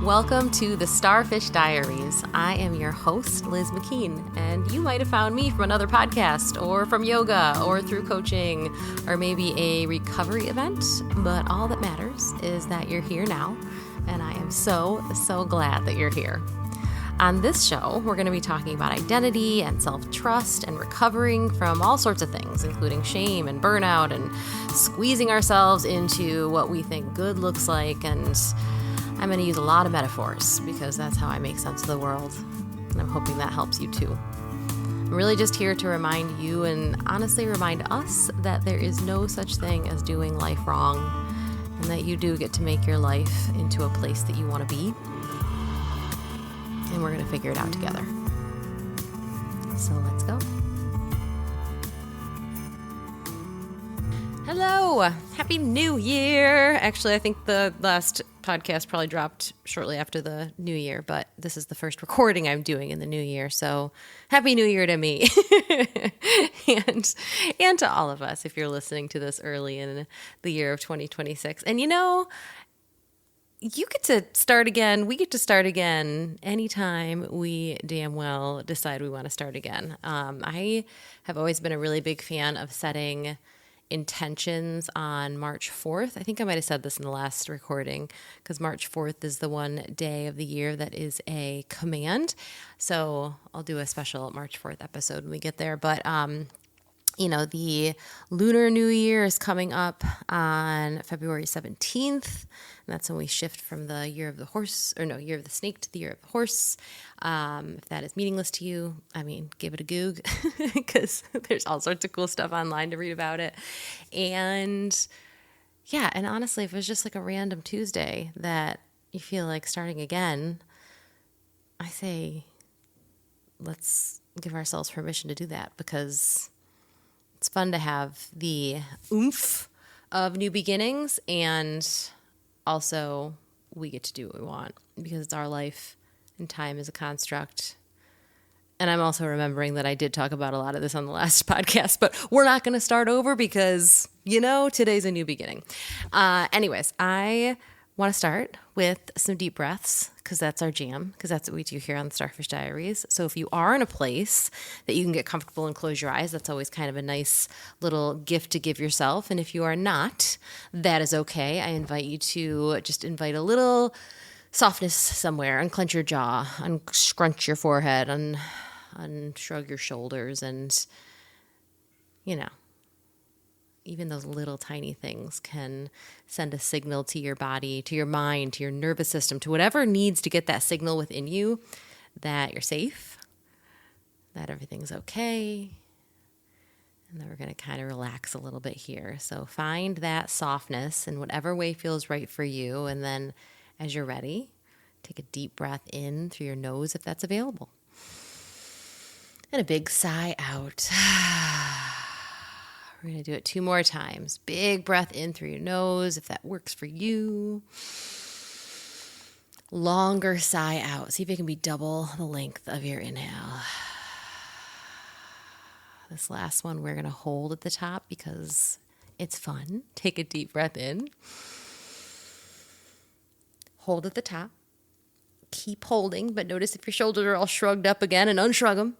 Welcome to the Starfish Diaries. I am your host, Liz McKean, and you might have found me from another podcast or from yoga or through coaching or maybe a recovery event, but all that matters is that you're here now, and I am so glad that you're here. On this show, we're going to be talking about identity and self-trust and recovering from all sorts of things, including shame and burnout and squeezing ourselves into what we think good looks like. And I'm going to use a lot of metaphors because that's how I make sense of the world. And I'm hoping that helps you too. I'm really just here to remind you and honestly remind us that there is no such thing as doing life wrong and that you do get to make your life into a place that you want to be. And we're going to figure it out together. So let's go. Hello. Happy New Year. Actually, I think the last podcast probably dropped shortly after the New Year, but this is the first recording I'm doing in the New Year. So Happy New Year to me and to all of us if you're listening to this early in the year of 2026. And you get to start again. We get to start again anytime we damn well decide we want to start again. I have always been a really big fan of setting intentions on March 4th. I think I might have said this in the last recording because March 4th is the one day of the year that is a command. So I'll do a special March 4th episode when we get there. But the Lunar New Year is coming up on February 17th. And that's when we shift from the year of the snake to the year of the horse. If that is meaningless to you, give it a goog because there's all sorts of cool stuff online to read about it. And honestly, if it was just like a random Tuesday that you feel like starting again, I say, let's give ourselves permission to do that because it's fun to have the oomph of new beginnings, and also we get to do what we want because it's our life and time is a construct. And I'm also remembering that I did talk about a lot of this on the last podcast, but we're not going to start over because, today's a new beginning. Anyways, I want to start with some deep breaths because that's our jam, because that's what we do here on the Starfish Diaries. So if you are in a place that you can get comfortable and close your eyes, that's always kind of a nice little gift to give yourself. And if you are not, that is okay. I invite you to just invite a little softness somewhere, unclench your jaw, unscrunch your forehead, unshrug your shoulders, and, even those little tiny things can send a signal to your body, to your mind, to your nervous system, to whatever needs to get that signal within you that you're safe, that everything's okay. And then we're going to kind of relax a little bit here. So find that softness in whatever way feels right for you. And then as you're ready, take a deep breath in through your nose if that's available. And a big sigh out. We're going to do it 2 more times. Big breath in through your nose if that works for you. Longer sigh out. See if it can be double the length of your inhale. This last one we're going to hold at the top because it's fun. Take a deep breath in. Hold at the top. Keep holding, but notice if your shoulders are all shrugged up again and unshrug them.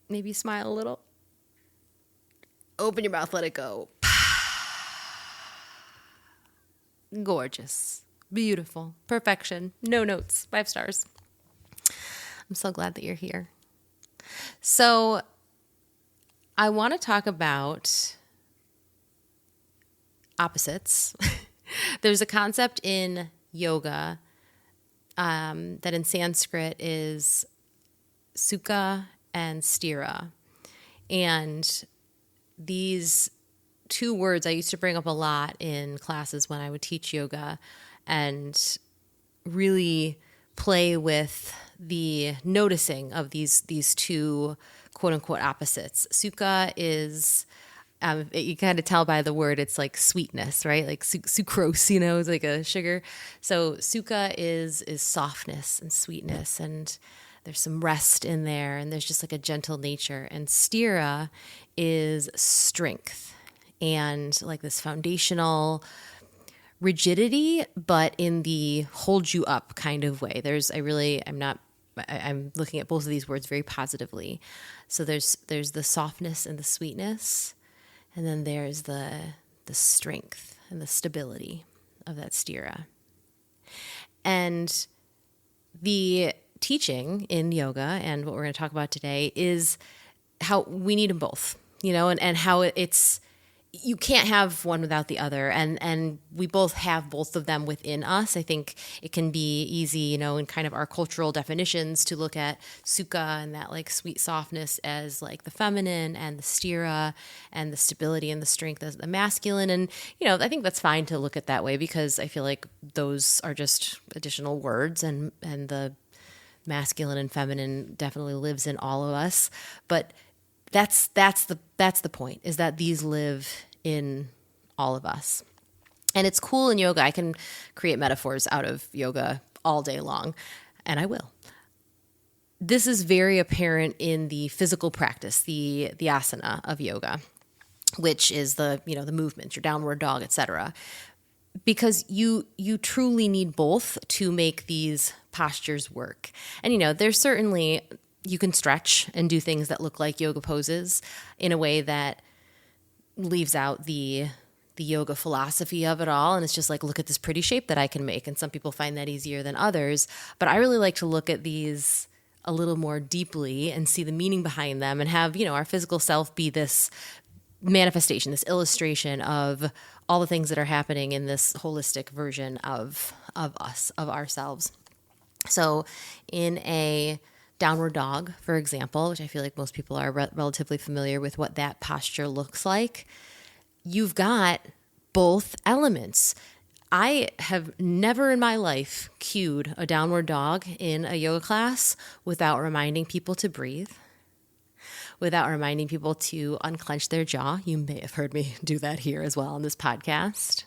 Maybe smile a little. Open your mouth, let it go. Gorgeous. Beautiful. Perfection. No notes. 5 stars. I'm so glad that you're here. So I want to talk about opposites. There's a concept in yoga that in Sanskrit is sukha and sthira. And these 2 words I used to bring up a lot in classes when I would teach yoga and really play with the noticing of these 2 quote unquote opposites. Sukha is, you kind of tell by the word, it's like sweetness, right? Like sucrose, it's like a sugar. So sukha is softness and sweetness, and there's some rest in there, and there's just like a gentle nature. And sthira is strength and like this foundational rigidity, but in the hold you up kind of way. I'm looking at both of these words very positively. So there's the softness and the sweetness, and then there's the strength and the stability of that sthira. And the teaching in yoga and what we're going to talk about today is how we need them both, and how it's, you can't have one without the other. And we both have both of them within us. I think it can be easy, in kind of our cultural definitions to look at sukha and that like sweet softness as like the feminine, and the sthira and the stability and the strength as the masculine. And, I think that's fine to look at that way, because I feel like those are just additional words, and the masculine and feminine definitely lives in all of us. But that's the point, is that these live in all of us. And it's cool in yoga. I can create metaphors out of yoga all day long, and I will. This is very apparent in the physical practice, the asana of yoga, which is the movement, your downward dog, etc. Because you truly need both to make these postures work. And there's certainly, you can stretch and do things that look like yoga poses in a way that leaves out the yoga philosophy of it all. And it's just like, look at this pretty shape that I can make. And some people find that easier than others. But I really like to look at these a little more deeply and see the meaning behind them, and have, our physical self be this manifestation, this illustration of all the things that are happening in this holistic version of us, of ourselves. So in a downward dog, for example, which I feel like most people are relatively familiar with what that posture looks like, you've got both elements. I have never in my life cued a downward dog in a yoga class without reminding people to breathe, without reminding people to unclench their jaw. You may have heard me do that here as well on this podcast.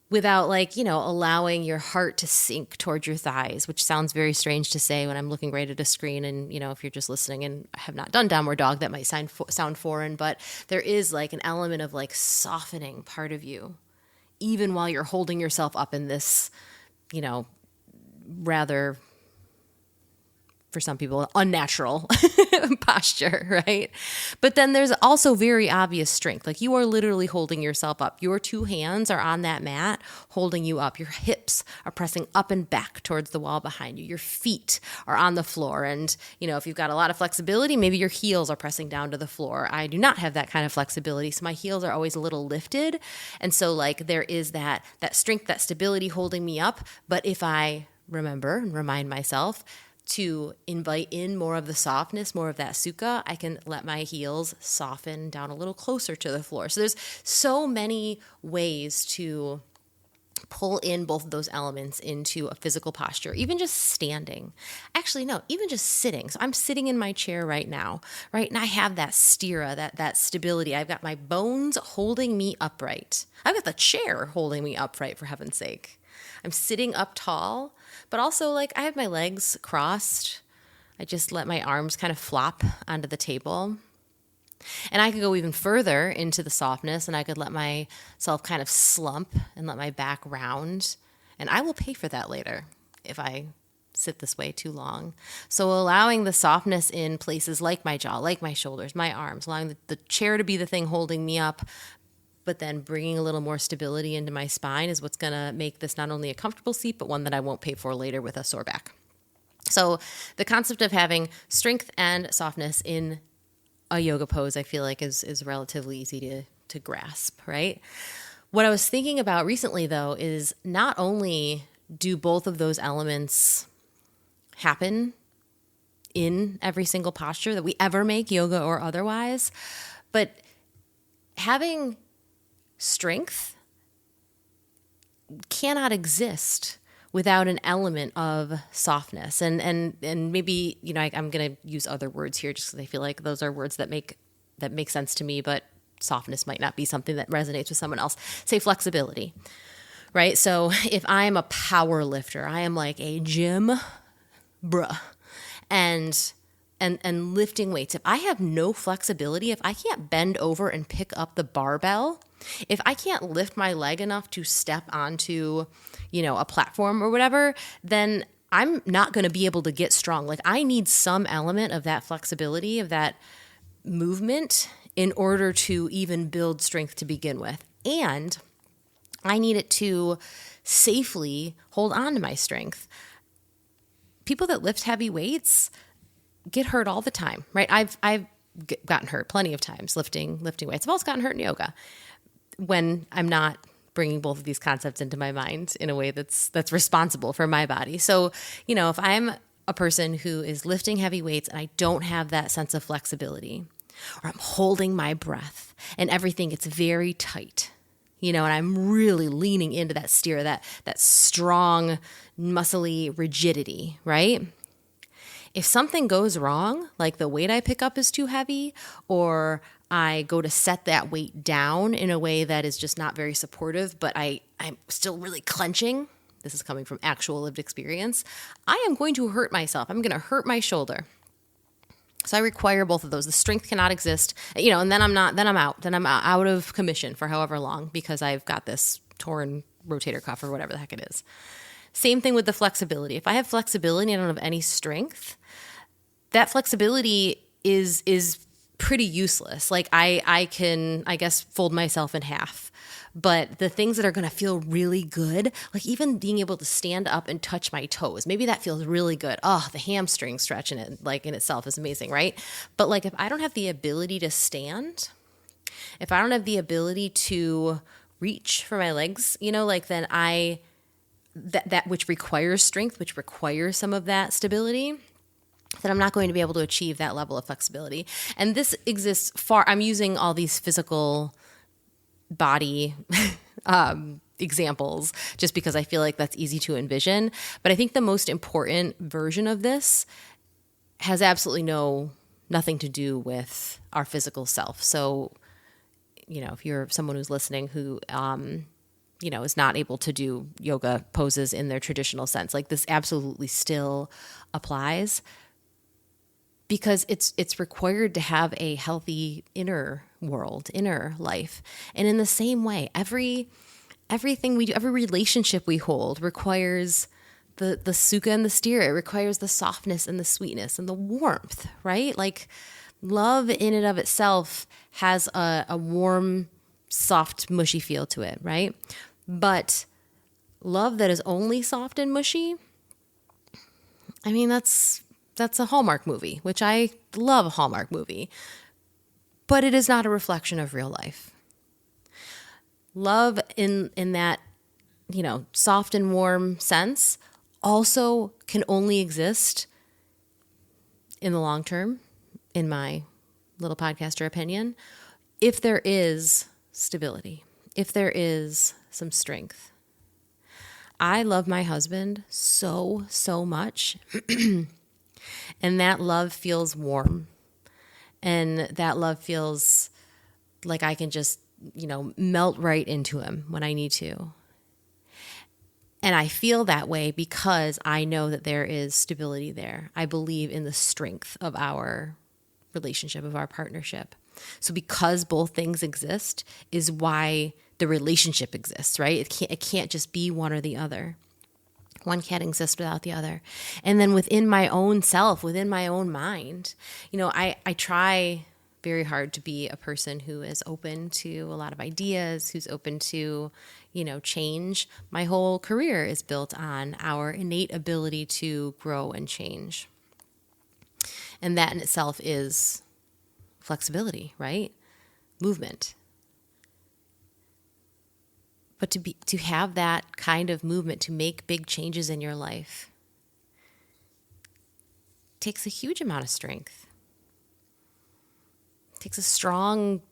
Without allowing your heart to sink towards your thighs, which sounds very strange to say when I'm looking right at a screen. And, if you're just listening and have not done downward dog, that might sound foreign, but there is like an element of like softening part of you, even while you're holding yourself up in this, rather, for some people, unnatural posture, right? But then there's also very obvious strength. Like, you are literally holding yourself up. Your two hands are on that mat holding you up. Your hips are pressing up and back towards the wall behind you. Your feet are on the floor. And, if you've got a lot of flexibility, maybe your heels are pressing down to the floor. I do not have that kind of flexibility, so my heels are always a little lifted. And so there is that strength, that stability holding me up. But if I remember and remind myself to invite in more of the softness, more of that sukha, I can let my heels soften down a little closer to the floor. So there's so many ways to pull in both of those elements into a physical posture, even just standing. Actually, no, even just sitting. So I'm sitting in my chair right now, right? And I have that sthira, that stability. I've got my bones holding me upright. I've got the chair holding me upright, for heaven's sake. I'm sitting up tall, but also I have my legs crossed. I just let my arms kind of flop onto the table. And I could go even further into the softness, and I could let myself kind of slump and let my back round. And I will pay for that later if I sit this way too long. So allowing the softness in places like my jaw, like my shoulders, my arms, allowing the chair to be the thing holding me up, but then bringing a little more stability into my spine is what's going to make this not only a comfortable seat, but one that I won't pay for later with a sore back. So the concept of having strength and softness in a yoga pose, I feel like is relatively easy to grasp, right? What I was thinking about recently, though, is not only do both of those elements happen in every single posture that we ever make, yoga or otherwise, but having strength cannot exist without an element of softness. And maybe, I'm going to use other words here just because I feel like those are words that make sense to me, but softness might not be something that resonates with someone else. Say flexibility, right? So if I'm a power lifter, I am like a gym bruh, and and lifting weights. If I have no flexibility, if I can't bend over and pick up the barbell, if I can't lift my leg enough to step onto, a platform or whatever, then I'm not going to be able to get strong. Like, I need some element of that flexibility, of that movement, in order to even build strength to begin with. And I need it to safely hold on to my strength. People that lift heavy weights get hurt all the time, right? I've gotten hurt plenty of times lifting weights. I've also gotten hurt in yoga when I'm not bringing both of these concepts into my mind in a way that's responsible for my body. So, if I'm a person who is lifting heavy weights and I don't have that sense of flexibility, or I'm holding my breath and everything gets very tight, and I'm really leaning into that sthira, that strong, muscly rigidity, right? If something goes wrong, like the weight I pick up is too heavy, or I go to set that weight down in a way that is just not very supportive, but I'm still really clenching, this is coming from actual lived experience, I am going to hurt myself. I'm going to hurt my shoulder. So I require both of those. The strength cannot exist, and then I'm out. Then I'm out of commission for however long because I've got this torn rotator cuff or whatever the heck it is. Same thing with the flexibility. If I have flexibility and I don't have any strength, that flexibility is pretty useless. Like, I can, I guess, fold myself in half. But the things that are going to feel really good, like even being able to stand up and touch my toes, maybe that feels really good. Oh, the hamstring stretch in it, like in itself, is amazing, right? But like, if I don't have the ability to stand, if I don't have the ability to reach for my legs, then that which requires strength, which requires some of that stability, then I'm not going to be able to achieve that level of flexibility. And this exists I'm using all these physical body examples just because I feel like that's easy to envision. But I think the most important version of this has absolutely nothing to do with our physical self. So, if you're someone who's listening who, is not able to do yoga poses in their traditional sense, like, this absolutely still applies, because it's required to have a healthy inner world, inner life. And in the same way, everything we do, every relationship we hold requires the sukha and the sthira. It requires the softness and the sweetness and the warmth, right? Like, love in and of itself has a warm, soft, mushy feel to it, right? But love that is only soft and mushy, I mean, that's a Hallmark movie, which I love a Hallmark movie, but it is not a reflection of real life. Love in that, soft and warm sense also can only exist in the long term, in my little podcaster opinion, if there is stability, if there is some strength. I love my husband so, so much. And that love feels warm. And that love feels like I can just, melt right into him when I need to. And I feel that way because I know that there is stability there. I believe in the strength of our relationship, of our partnership. So because both things exist is why the relationship exists, right? It can't just be one or the other. One can't exist without the other. And then within my own self, within my own mind, I try very hard to be a person who is open to a lot of ideas, who's open to, change. My whole career is built on our innate ability to grow and change. And that in itself is flexibility, right? Movement. But to have that kind of movement, to make big changes in your life, takes a huge amount of strength. It takes a strong,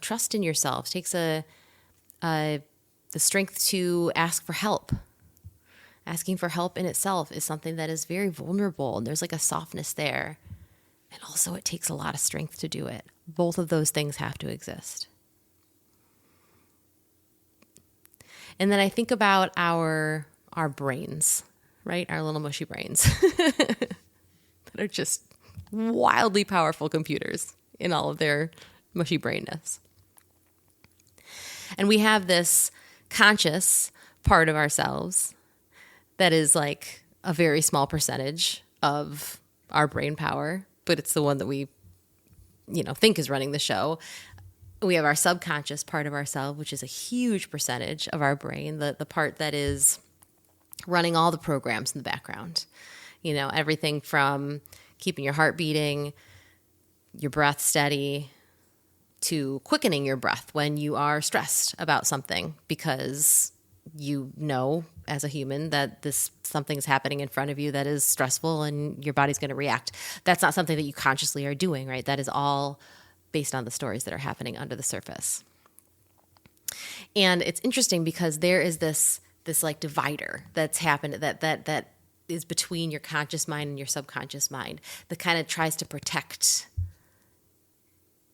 trust in yourself. It takes the strength to ask for help. Asking for help in itself is something that is very vulnerable, and there's like a softness there. And also it takes a lot of strength to do it. Both of those things have to exist. And then I think about our brains, right? Our little mushy brains that are just wildly powerful computers in all of their mushy brainness. And we have this conscious part of ourselves that is like a very small percentage of our brain power, but it's the one that we, think is running the show. We have our subconscious part of ourselves, which is a huge percentage of our brain, the part that is running all the programs in the background. Everything from keeping your heart beating, your breath steady, to quickening your breath when you are stressed about something because as a human that something's happening in front of you that is stressful and your body's going to react. That's not something that you consciously are doing, right? That is all based on the stories that are happening under the surface. And it's interesting because there is this like divider that's happened that is between your conscious mind and your subconscious mind that kind of tries to protect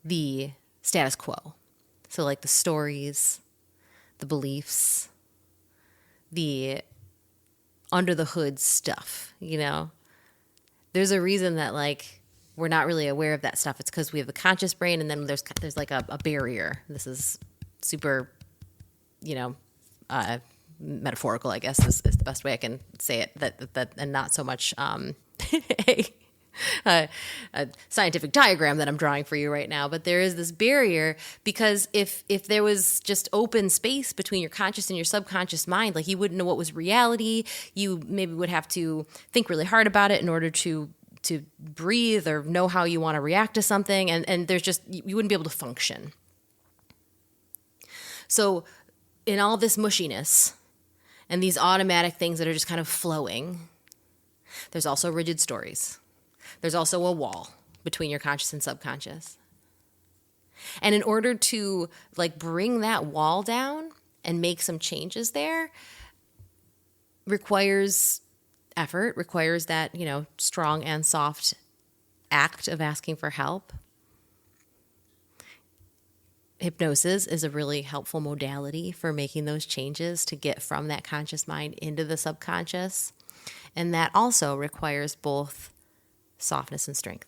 the status quo. So like the stories, the beliefs, the under the hood stuff, There's a reason that like we're not really aware of that stuff. It's because we have the conscious brain and then there's like a barrier. This is super, metaphorical, I guess is the best way I can say it, that and not so much a scientific diagram that I'm drawing for you right now, but there is this barrier because if there was just open space between your conscious and your subconscious mind, like you wouldn't know what was reality. You maybe would have to think really hard about it in order to breathe or know how you want to react to something, and there's just you wouldn't be able to function. So in all this mushiness and these automatic things that are just kind of flowing, there's also rigid stories. There's also a wall between your conscious and subconscious. And in order to like bring that wall down and make some changes there requires effort, requires that, strong and soft act of asking for help. Hypnosis is a really helpful modality for making those changes to get from that conscious mind into the subconscious. And that also requires both softness and strength.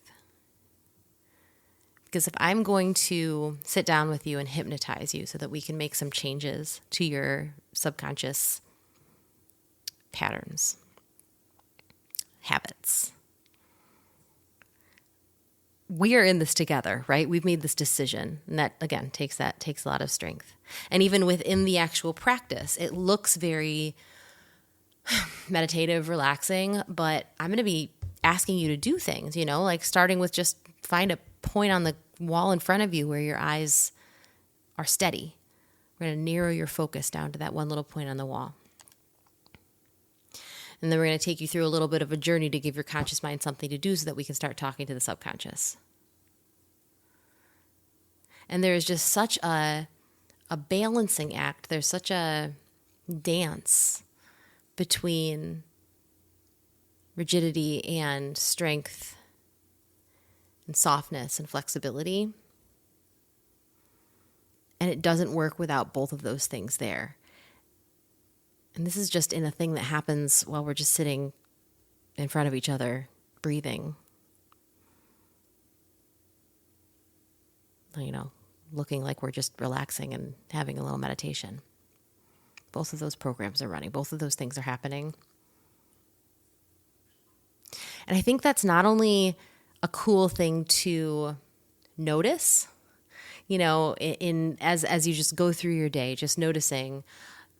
Because if I'm going to sit down with you and hypnotize you so that we can make some changes to your subconscious patterns, habits, we are in this together, right? We've made this decision, and that again takes a lot of strength. And even within the actual practice, it looks very meditative, relaxing, but I'm going to be asking you to do things, like starting with just find a point on the wall in front of you where your eyes are steady. We're going to narrow your focus down to that one little point on the wall. And then we're going to take you through a little bit of a journey to give your conscious mind something to do so that we can start talking to the subconscious. And there is just such a balancing act. There's such a dance between rigidity and strength and softness and flexibility. And it doesn't work without both of those things there. And this is just in a thing that happens while we're just sitting in front of each other, breathing. Looking like we're just relaxing and having a little meditation. Both of those programs are running. Both of those things are happening. And I think that's not only a cool thing to notice, as you just go through your day, just noticing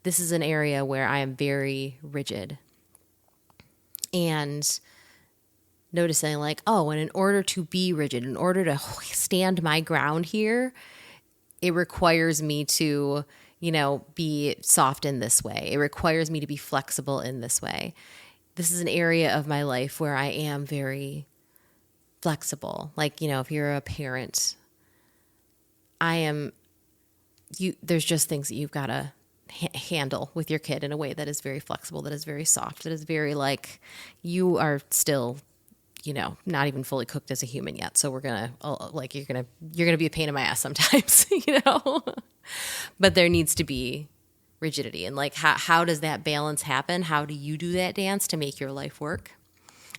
this is an area where I am very rigid. And noticing like, and in order to be rigid, in order to stand my ground here, it requires me to, be soft in this way. It requires me to be flexible in this way. This is an area of my life where I am very flexible. Like, if you're a parent, there's just things that you've got to handle with your kid in a way that is very flexible, that is very soft, that is very like, you are still, not even fully cooked as a human yet. So we're going to, you're going to be a pain in my ass sometimes, but there needs to be rigidity. And like, how does that balance happen? How do you do that dance to make your life work?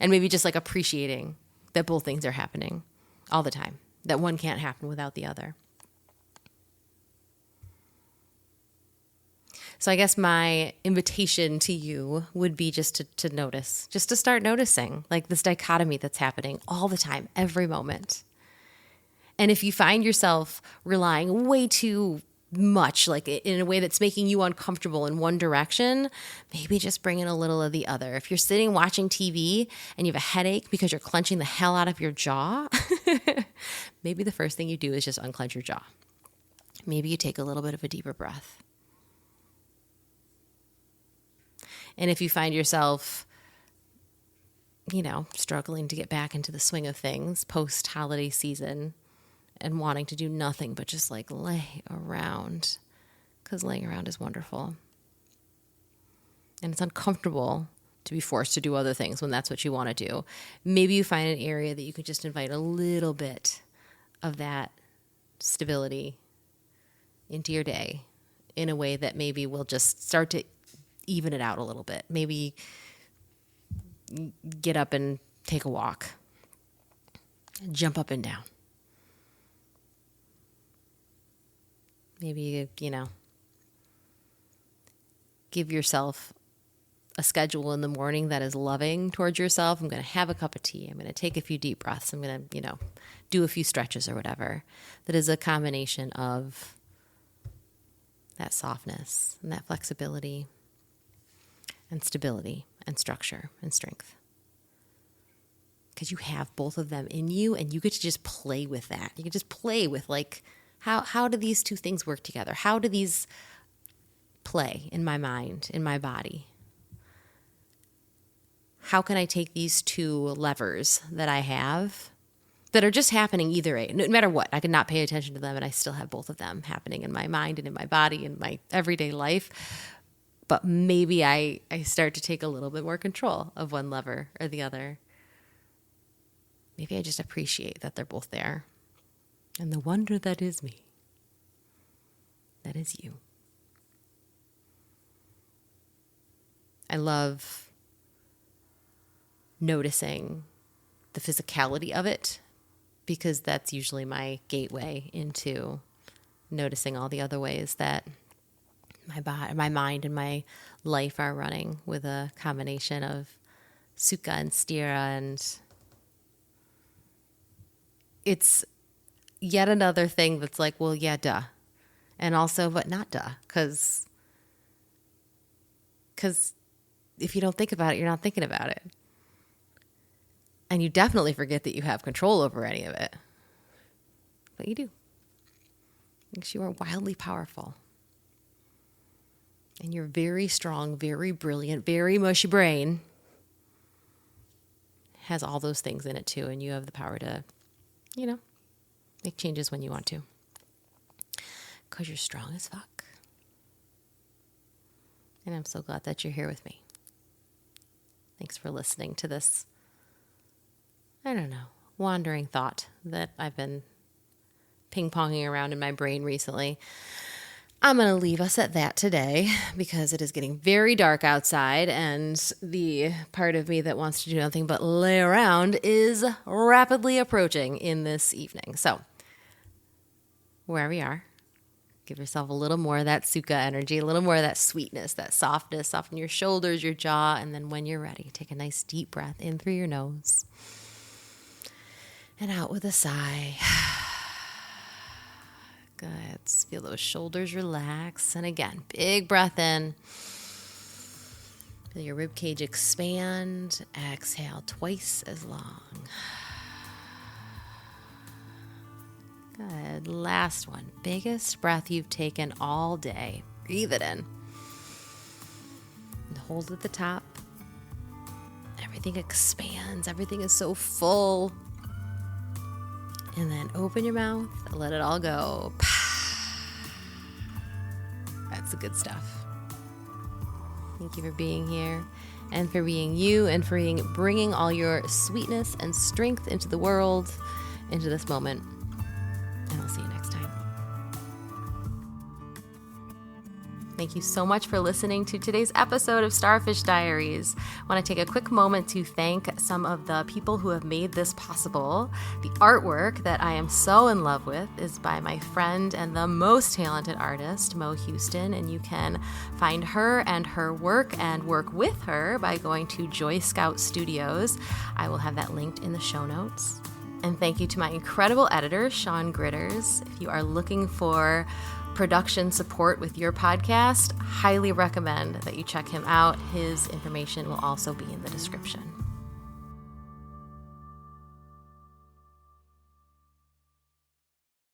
And maybe just like appreciating that both things are happening all the time, that one can't happen without the other. So I guess my invitation to you would be just to notice, just to start noticing, like this dichotomy that's happening all the time, every moment. And if you find yourself relying way too much, like in a way that's making you uncomfortable in one direction, maybe just bring in a little of the other. If you're sitting watching TV and you have a headache because you're clenching the hell out of your jaw, maybe the first thing you do is just unclench your jaw. Maybe you take a little bit of a deeper breath. And if you find yourself, struggling to get back into the swing of things post-holiday season and wanting to do nothing but just like lay around, because laying around is wonderful. And it's uncomfortable to be forced to do other things when that's what you want to do. Maybe you find an area that you could just invite a little bit of that stability into your day in a way that maybe will just start to even it out a little bit. Maybe get up and take a walk. Jump up and down. Maybe, give yourself a schedule in the morning that is loving towards yourself. I'm going to have a cup of tea. I'm going to take a few deep breaths. I'm going to, do a few stretches or whatever. That is a combination of that softness and that flexibility and stability and structure and strength. Because you have both of them in you, and you get to just play with that. You can just play with like, how do these two things work together? How do these play in my mind, in my body? How can I take these two levers that I have that are just happening either way, no matter what? I can not pay attention to them, and I still have both of them happening in my mind and in my body and my everyday life. But maybe I start to take a little bit more control of one lever or the other. Maybe I just appreciate that they're both there. And the wonder that is me, that is you. I love noticing the physicality of it, because that's usually my gateway into noticing all the other ways that my body, my mind, and my life are running with a combination of sukha and sthira. And it's yet another thing that's like, well, yeah, duh. And also, but not duh. Because if you don't think about it, you're not thinking about it. And you definitely forget that you have control over any of it. But you do. Because you are wildly powerful. And your very strong, very brilliant, very mushy brain has all those things in it too. And you have the power to, make changes when you want to. Because you're strong as fuck. And I'm so glad that you're here with me. Thanks for listening to this, wandering thought that I've been ping-ponging around in my brain recently. I'm going to leave us at that today, because it is getting very dark outside, and the part of me that wants to do nothing but lay around is rapidly approaching in this evening. So, wherever you are, give yourself a little more of that sukha energy, a little more of that sweetness, that softness. Soften your shoulders, your jaw, and then when you're ready, take a nice deep breath in through your nose and out with a sigh. Good. Feel those shoulders relax. And again, big breath in. Feel your rib cage expand. Exhale twice as long. Good. Last one. Biggest breath you've taken all day. Breathe it in. And hold at the top. Everything expands. Everything is so full. And then open your mouth and let it all go. That's the good stuff. Thank you for being here, and for being you, and for bringing all your sweetness and strength into the world, into this moment. And I'll see you next time. Thank you so much for listening to today's episode of Starfish Diaries. I want to take a quick moment to thank some of the people who have made this possible. The artwork that I am so in love with is by my friend and the most talented artist, Mo Houston, and you can find her and her work and work with her by going to Joy Scout Studios. I will have that linked in the show notes. And thank you to my incredible editor, Sean Gritters. If you are looking for production support with your podcast, highly recommend that you check him out. His information will also be in the description.